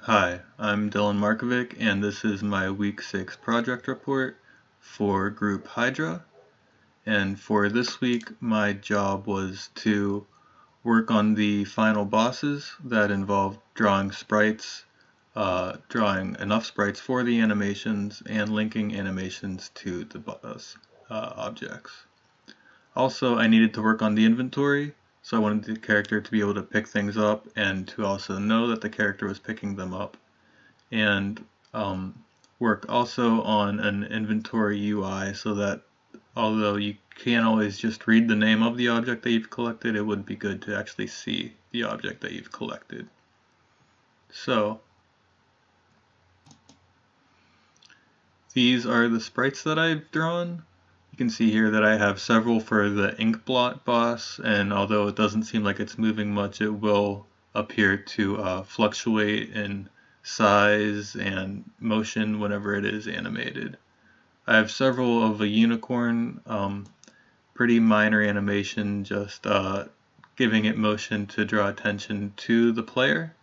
Hi, I'm Dylan Markovic, and this is my Week 6 project report for group HYDRA. And for this week, my job was to work on the final bosses that involved drawing sprites, drawing enough sprites for the animations, and linking animations to the boss objects. Also, I needed to work on the inventory, so I wanted the character to be able to pick things up and to also know that the character was picking them up. And work also on an inventory UI so that although you can't always just read the name of the object that you've collected, it would be good to actually see the object that you've collected. So these are the sprites that I've drawn. You can see here that I have several for the ink blot boss, and although it doesn't seem like it's moving much, it will appear to fluctuate in size and motion whenever it is animated. I have several of a unicorn, pretty minor animation, just giving it motion to draw attention to the player.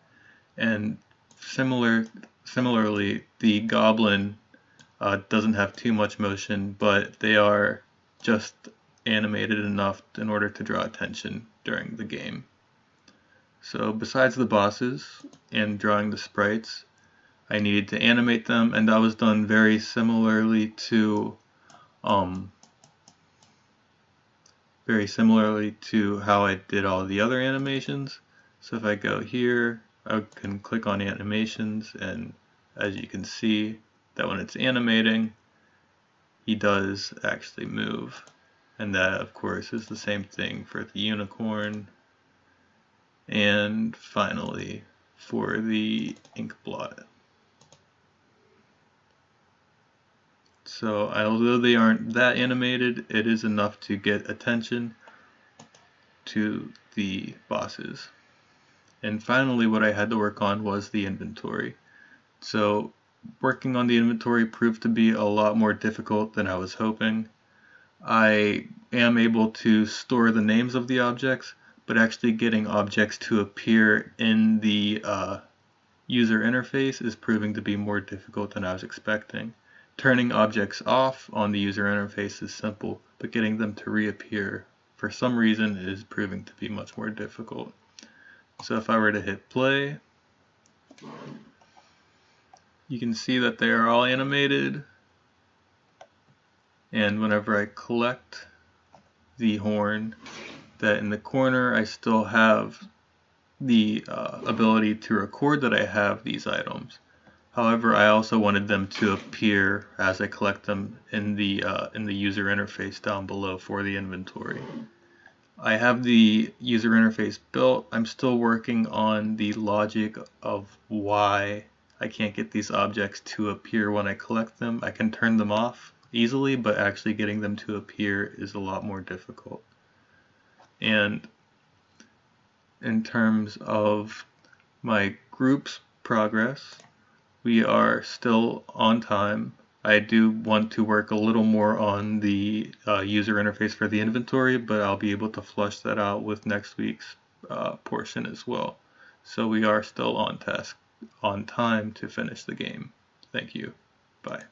And similarly, the goblin doesn't have too much motion, but they are just animated enough in order to draw attention during the game. So besides the bosses and drawing the sprites, I needed to animate them, and that was done very similarly to how I did all the other animations. So if I go here, I can click on animations, and as you can see, that when it's animating, he does actually move. And that, of course, is the same thing for the unicorn. And finally, for the ink blot. So although they aren't that animated, it is enough to get attention to the bosses. And finally, what I had to work on was the inventory. So working on the inventory proved to be a lot more difficult than I was hoping. I am able to store the names of the objects, but actually getting objects to appear in the user interface is proving to be more difficult than I was expecting. Turning objects off on the user interface is simple, but getting them to reappear for some reason is proving to be much more difficult. So if I were to hit play, you can see that they are all animated, and whenever I collect the horn, that in the corner I still have the ability to record that I have these items. However, I also wanted them to appear as I collect them in the user interface down below for the inventory. I have the user interface built. I'm still working on the logic of why I can't get these objects to appear when I collect them. I can turn them off easily, but actually getting them to appear is a lot more difficult. And in terms of my group's progress, we are still on time. I do want to work a little more on the user interface for the inventory, but I'll be able to flush that out with next week's portion as well. So we are still on time to finish the game. Thank you. Bye.